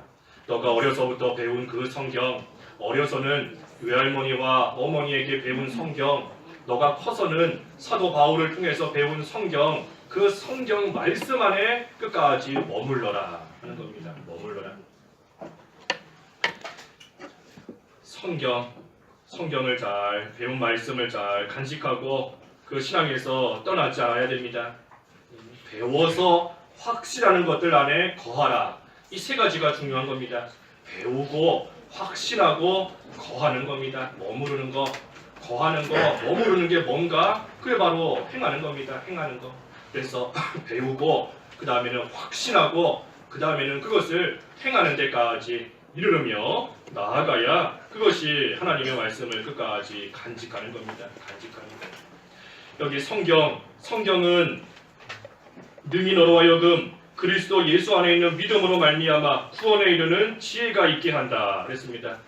너가 어려서부터 배운 그 성경, 어려서는 외할머니와 어머니에게 배운 성경, 너가 커서는 사도 바울을 통해서 배운 성경, 그 성경 말씀 안에 끝까지 머물러라 하는 겁니다. 머물러라. 성경을 잘, 배운 말씀을 잘 간직하고 그 신앙에서 떠나지 않아야 됩니다. 배워서 확실하는 것들 안에 거하라. 이 세 가지가 중요한 겁니다. 배우고 확신하고 거하는 겁니다. 머무르는 거, 거하는 거, 머무르는 게 뭔가? 그게 바로 행하는 겁니다. 행하는 거. 그래서 배우고 그 다음에는 확신하고 그 다음에는 그것을 행하는 데까지 이르르며 나아가야 그것이 하나님의 말씀을 끝까지 간직하는 겁니다. 간직하는 거. 여기 성경은 능히 너로 하여금 그리스도 예수 안에 있는 믿음으로 말미암아 구원에 이르는 지혜가 있게 한다 그랬습니다.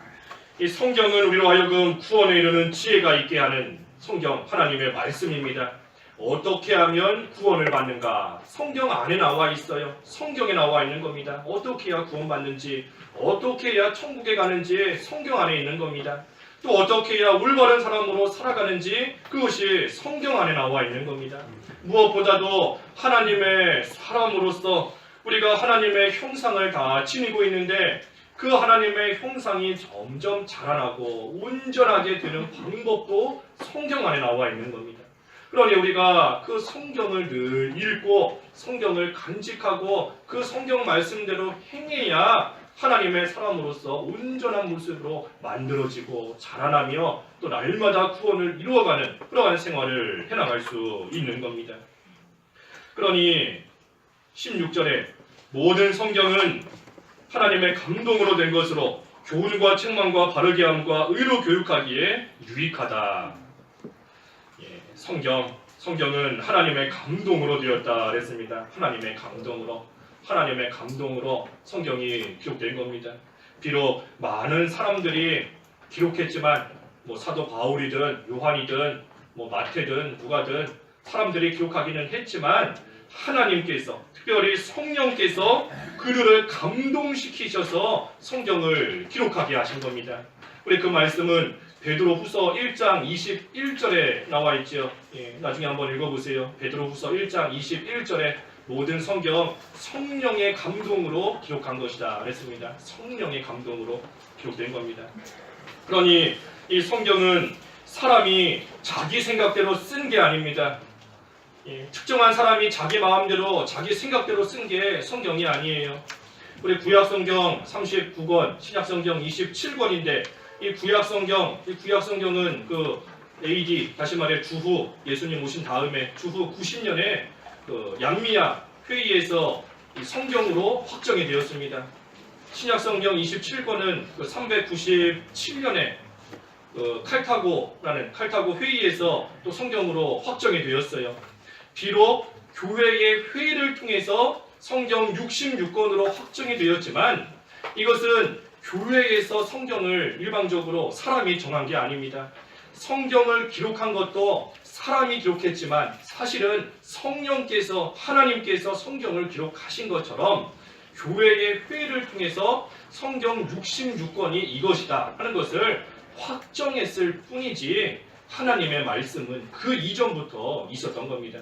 이 성경은 우리로 하여금 구원에 이르는 지혜가 있게 하는 성경 하나님의 말씀입니다. 어떻게 하면 구원을 받는가? 성경 안에 나와 있어요. 성경에 나와 있는 겁니다. 어떻게 해야 구원받는지, 어떻게 해야 천국에 가는지 성경 안에 있는 겁니다. 또 어떻게 해야 올바른 사람으로 살아가는지 그것이 성경 안에 나와 있는 겁니다. 무엇보다도 하나님의 사람으로서 우리가 하나님의 형상을 다 지니고 있는데 그 하나님의 형상이 점점 자라나고 온전하게 되는 방법도 성경 안에 나와 있는 겁니다. 그러니 우리가 그 성경을 늘 읽고 성경을 간직하고 그 성경 말씀대로 행해야 하나님의 사람으로서 온전한 모습으로 만들어지고 자라나며 또 날마다 구원을 이루어가는 그러한 생활을 해나갈 수 있는 겁니다. 그러니 16절에 모든 성경은 하나님의 감동으로 된 것으로 교훈과 책망과 바르게 함과 의로 교육하기에 유익하다. 성경은 하나님의 감동으로 되었다 그랬습니다. 하나님의 감동으로 성경이 기록된 겁니다. 비록 많은 사람들이 기록했지만 사도 바울이든 요한이든 마태든 누가든 사람들이 기록하기는 했지만 하나님께서 특별히 성령께서 그들을 감동시키셔서 성경을 기록하게 하신 겁니다. 우리 그 말씀은 베드로후서 1장 21절에 나와 있죠. 나중에 한번 읽어보세요. 베드로후서 1장 21절에 모든 성경 성령의 감동으로 기록한 것이다 그랬습니다. 성령의 감동으로 기록된 겁니다. 그러니 이 성경은 사람이 자기 생각대로 쓴 게 아닙니다. 특정한 사람이 자기 마음대로 자기 생각대로 쓴 게 성경이 아니에요. 우리 구약성경 39권, 신약성경 27권인데 이 구약성경은 그 AD, 다시 말해 주후 예수님 오신 다음에 주후 90년에 그 양미야 회의에서 이 성경으로 확정이 되었습니다. 신약성경 27권은 그 397년에 그 칼타고 회의에서 또 성경으로 확정이 되었어요. 비록 교회의 회의를 통해서 성경 66권으로 확정이 되었지만 이것은 교회에서 성경을 일방적으로 사람이 정한 게 아닙니다. 성경을 기록한 것도 사람이 기록했지만 사실은 성령께서 하나님께서 성경을 기록하신 것처럼 교회의 회의를 통해서 성경 66권이 이것이다 하는 것을 확정했을 뿐이지 하나님의 말씀은 그 이전부터 있었던 겁니다.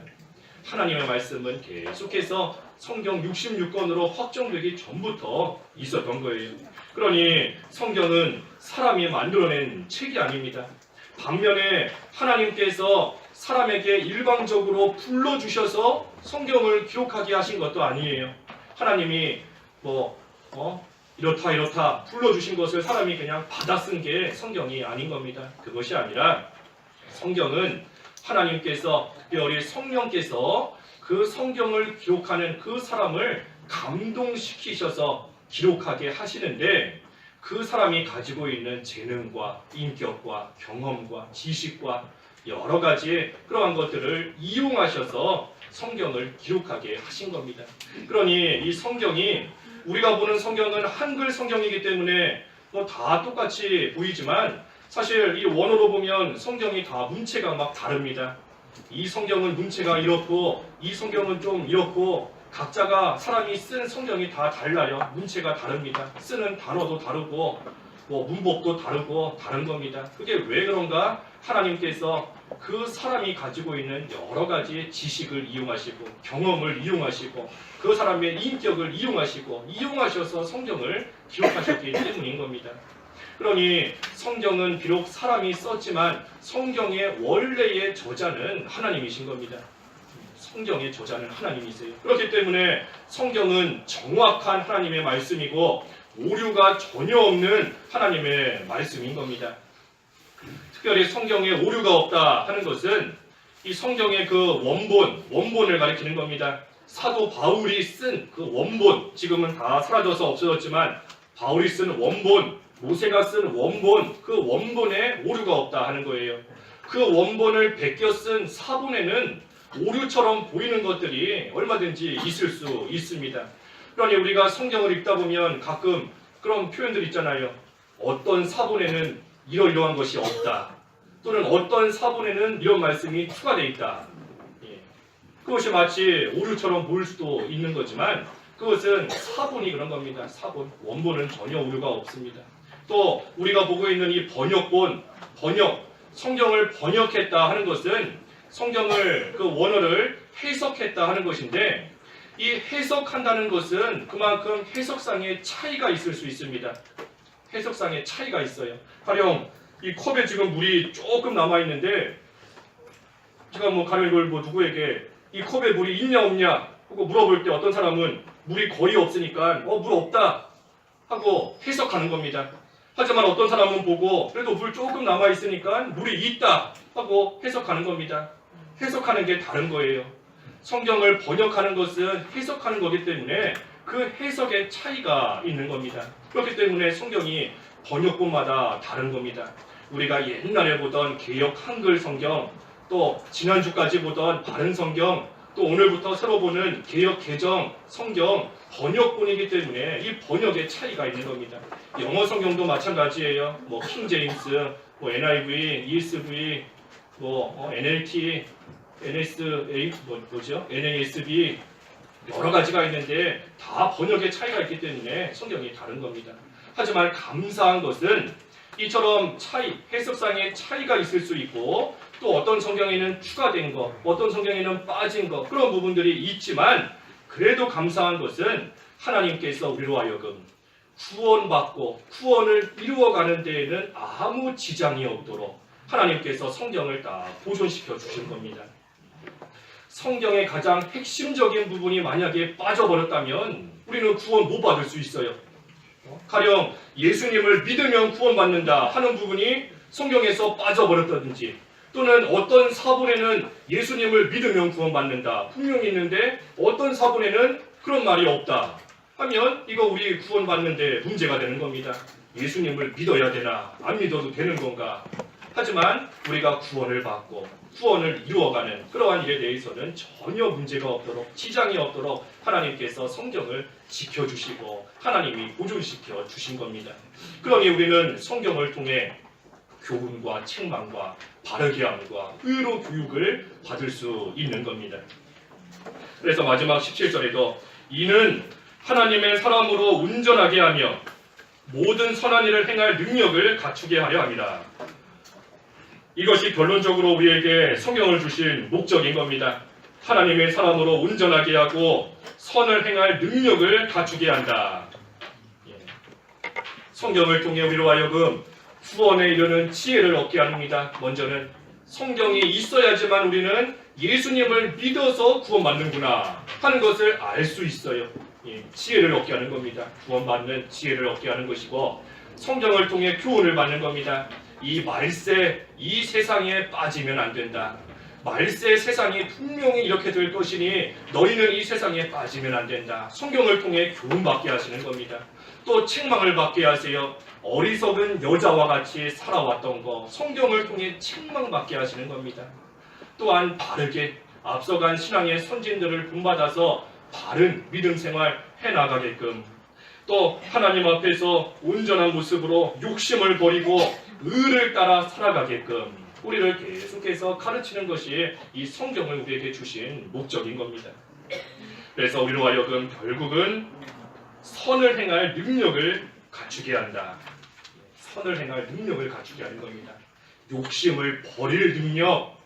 하나님의 말씀은 계속해서 성경 66권으로 확정되기 전부터 있었던 거예요. 그러니 성경은 사람이 만들어낸 책이 아닙니다. 반면에 하나님께서 사람에게 일방적으로 불러주셔서 성경을 기록하게 하신 것도 아니에요. 하나님이 이렇다 불러주신 것을 사람이 그냥 받아 쓴 게 성경이 아닌 겁니다. 그것이 아니라 성경은 하나님께서 특별히 성령께서 그 성경을 기록하는 그 사람을 감동시키셔서 기록하게 하시는데 그 사람이 가지고 있는 재능과 인격과 경험과 지식과 여러 가지 그러한 것들을 이용하셔서 성경을 기록하게 하신 겁니다. 그러니 이 성경이 우리가 보는 성경은 한글 성경이기 때문에 다 똑같이 보이지만 사실 이 원어로 보면 성경이 다 문체가 막 다릅니다. 이 성경은 문체가 이렇고 이 성경은 좀 이렇고 각자가 사람이 쓴 성경이 다 달라요. 문체가 다릅니다. 쓰는 단어도 다르고 문법도 다르고 다른 겁니다. 그게 왜 그런가? 하나님께서 그 사람이 가지고 있는 여러 가지 지식을 이용하시고 경험을 이용하시고 그 사람의 인격을 이용하셔서 성경을 기록하셨기 때문인 겁니다. 그러니 성경은 비록 사람이 썼지만 성경의 원래의 저자는 하나님이신 겁니다. 성경의 저자는 하나님이세요. 그렇기 때문에 성경은 정확한 하나님의 말씀이고 오류가 전혀 없는 하나님의 말씀인 겁니다. 특별히 성경에 오류가 없다 하는 것은 이 성경의 그 원본을 가리키는 겁니다. 사도 바울이 쓴 그 원본, 지금은 다 사라져서 없어졌지만 바울이 쓴 원본, 모세가 쓴 원본, 그 원본에 오류가 없다 하는 거예요. 그 원본을 베껴 쓴 사본에는 오류처럼 보이는 것들이 얼마든지 있을 수 있습니다. 그러니 우리가 성경을 읽다 보면 가끔 그런 표현들 있잖아요. 어떤 사본에는 이러이러한 것이 없다. 또는 어떤 사본에는 이런 말씀이 추가되어 있다. 예. 그것이 마치 오류처럼 보일 수도 있는 거지만 그것은 사본이 그런 겁니다. 사본. 원본은 전혀 오류가 없습니다. 또 우리가 보고 있는 이 번역본, 성경을 번역했다 하는 것은 성경을 그 원어를 해석했다 하는 것인데 이 해석한다는 것은 그만큼 해석상의 차이가 있을 수 있습니다. 해석상의 차이가 있어요. 가령 이 컵에 지금 물이 조금 남아 있는데 제가 가령 이걸 누구에게 이 컵에 물이 있냐 없냐 하고 물어볼 때 어떤 사람은 물이 거의 없으니까 물 없다 하고 해석하는 겁니다. 하지만 어떤 사람은 보고 그래도 물 조금 남아 있으니까 물이 있다 하고 해석하는 겁니다. 해석하는 게 다른 거예요. 성경을 번역하는 것은 해석하는 거기 때문에 그 해석의 차이가 있는 겁니다. 그렇기 때문에 성경이 번역본마다 다른 겁니다. 우리가 옛날에 보던 개역 한글 성경, 또 지난주까지 보던 바른 성경, 또 오늘부터 새로 보는 개역 개정 성경 번역본이기 때문에 이 번역의 차이가 있는 겁니다. 영어 성경도 마찬가지예요. 킹 제임스, NIV, ESV, NLT, NSA, NASB 여러 가지가 있는데 다 번역의 차이가 있기 때문에 성경이 다른 겁니다. 하지만 감사한 것은 이처럼 해석상의 차이가 있을 수 있고 또 어떤 성경에는 추가된 것, 어떤 성경에는 빠진 것 그런 부분들이 있지만 그래도 감사한 것은 하나님께서 우리로 하여금 구원받고 구원을 이루어가는 데에는 아무 지장이 없도록 하나님께서 성경을 다 보존시켜 주신 겁니다. 성경의 가장 핵심적인 부분이 만약에 빠져버렸다면 우리는 구원 못 받을 수 있어요. 가령 예수님을 믿으면 구원받는다 하는 부분이 성경에서 빠져버렸다든지 또는 어떤 사본에는 예수님을 믿으면 구원받는다 분명히 있는데 어떤 사본에는 그런 말이 없다 하면 이거 우리 구원받는데 문제가 되는 겁니다. 예수님을 믿어야 되나 안 믿어도 되는 건가. 하지만 우리가 구원을 받고 구원을 이루어가는 그러한 일에 대해서는 전혀 문제가 없도록 지장이 없도록 하나님께서 성경을 지켜주시고 하나님이 보존시켜 주신 겁니다. 그러니 우리는 성경을 통해 교훈과 책망과 바르게 함과 의로 교육을 받을 수 있는 겁니다. 그래서 마지막 17절에도 이는 하나님의 사람으로 온전하게 하며 모든 선한 일을 행할 능력을 갖추게 하려 합니다. 이것이 결론적으로 우리에게 성경을 주신 목적인 겁니다. 하나님의 사람으로 온전하게 하고 선을 행할 능력을 갖추게 한다. 성경을 통해 우리로 하여금 구원에 이르는 지혜를 얻게 합니다. 먼저는 성경이 있어야지만 우리는 예수님을 믿어서 구원받는구나 하는 것을 알 수 있어요. 지혜를 얻게 하는 겁니다. 구원받는 지혜를 얻게 하는 것이고 성경을 통해 교훈을 받는 겁니다. 이 말세, 이 세상에 빠지면 안 된다. 말세 세상이 분명히 이렇게 될 것이니 너희는 이 세상에 빠지면 안 된다. 성경을 통해 교훈받게 하시는 겁니다. 또 책망을 받게 하세요. 어리석은 여자와 같이 살아왔던 거 성경을 통해 책망받게 하시는 겁니다. 또한 바르게 앞서간 신앙의 선진들을 본받아서 바른 믿음 생활 해나가게끔 또 하나님 앞에서 온전한 모습으로 욕심을 버리고 의를 따라 살아가게끔 우리를 계속해서 가르치는 것이 이 성경을 우리에게 주신 목적인 겁니다. 그래서 우리로 하여금 결국은 선을 행할 능력을 갖추게 한다. 선을 행할 능력을 갖추게 하는 겁니다. 욕심을 버릴 능력,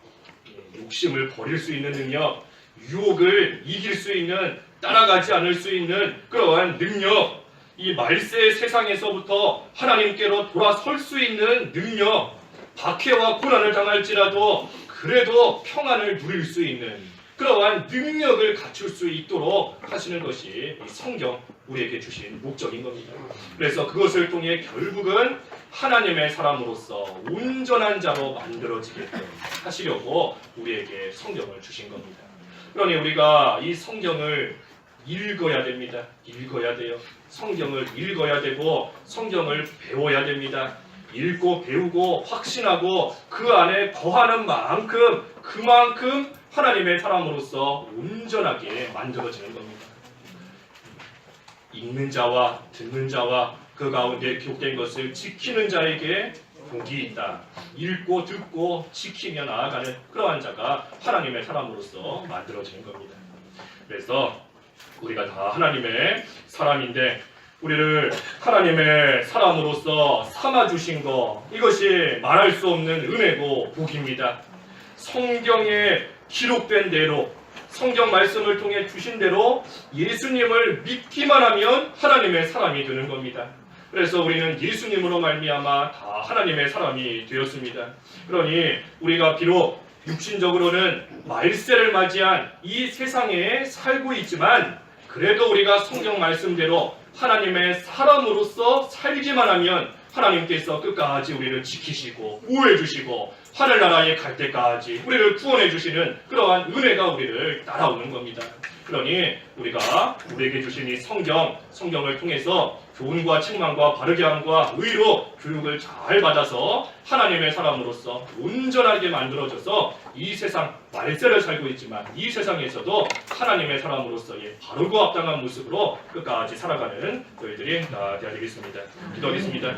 욕심을 버릴 수 있는 능력, 유혹을 이길 수 있는, 따라가지 않을 수 있는 그러한 능력, 이 말세 세상에서부터 하나님께로 돌아설 수 있는 능력, 박해와 고난을 당할지라도 그래도 평안을 누릴 수 있는 그러한 능력을 갖출 수 있도록 하시는 것이 이 성경 우리에게 주신 목적인 겁니다. 그래서 그것을 통해 결국은 하나님의 사람으로서 온전한 자로 만들어지게끔 하시려고 우리에게 성경을 주신 겁니다. 그러니 우리가 이 성경을 읽어야 됩니다. 읽어야 돼요. 성경을 읽어야 되고 성경을 배워야 됩니다. 읽고 배우고 확신하고 그 안에 거하는 만큼 그만큼 하나님의 사람으로서 온전하게 만들어지는 겁니다. 읽는 자와 듣는 자와 그 가운데 기록된 것을 지키는 자에게 복이 있다. 읽고 듣고 지키며 나아가는 그러한 자가 하나님의 사람으로서 만들어지는 겁니다. 그래서 우리가 다 하나님의 사람인데 우리를 하나님의 사람으로서 삼아주신 것, 이것이 말할 수 없는 은혜고 복입니다. 성경에 기록된 대로, 성경 말씀을 통해 주신 대로 예수님을 믿기만 하면 하나님의 사람이 되는 겁니다. 그래서 우리는 예수님으로 말미암아 다 하나님의 사람이 되었습니다. 그러니 우리가 비록 육신적으로는 말세를 맞이한 이 세상에 살고 있지만 그래도 우리가 성경 말씀대로 하나님의 사람으로서 살기만 하면 하나님께서 끝까지 우리를 지키시고 보호해 주시고 하늘나라에 갈 때까지 우리를 구원해 주시는 그러한 은혜가 우리를 따라오는 겁니다. 그러니 우리가 우리에게 주신 이 성경을 통해서 교훈과 책망과 바르게 함과 의로 교육을 잘 받아서 하나님의 사람으로서 온전하게 만들어져서 이 세상 말세를 살고 있지만 이 세상에서도 하나님의 사람으로서의 바르고 합당한 모습으로 끝까지 살아가는 저희들이 되어야 되겠습니다. 기도하겠습니다.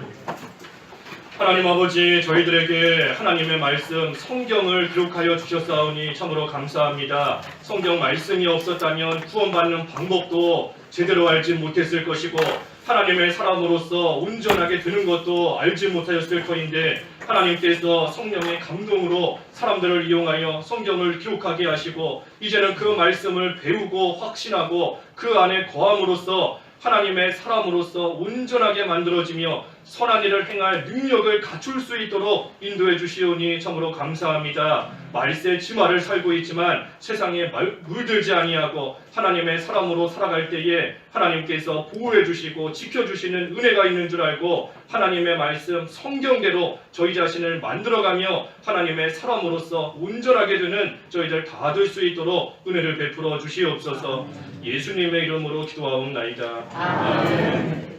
하나님 아버지, 저희들에게 하나님의 말씀 성경을 기록하여 주셨사오니 참으로 감사합니다. 성경 말씀이 없었다면 구원받는 방법도 제대로 알지 못했을 것이고 하나님의 사람으로서 온전하게 되는 것도 알지 못하였을 터인데 하나님께서 성령의 감동으로 사람들을 이용하여 성경을 기록하게 하시고 이제는 그 말씀을 배우고 확신하고 그 안에 거함으로써 하나님의 사람으로서 온전하게 만들어지며 선한 일을 행할 능력을 갖출 수 있도록 인도해 주시오니 참으로 감사합니다. 말세 치마를 살고 있지만 세상에 물들지 아니하고 하나님의 사람으로 살아갈 때에 하나님께서 보호해 주시고 지켜주시는 은혜가 있는 줄 알고 하나님의 말씀 성경대로 저희 자신을 만들어가며 하나님의 사람으로서 온전하게 되는 저희들 다 될 수 있도록 은혜를 베풀어 주시옵소서. 예수님의 이름으로 기도하옵나이다. 아멘.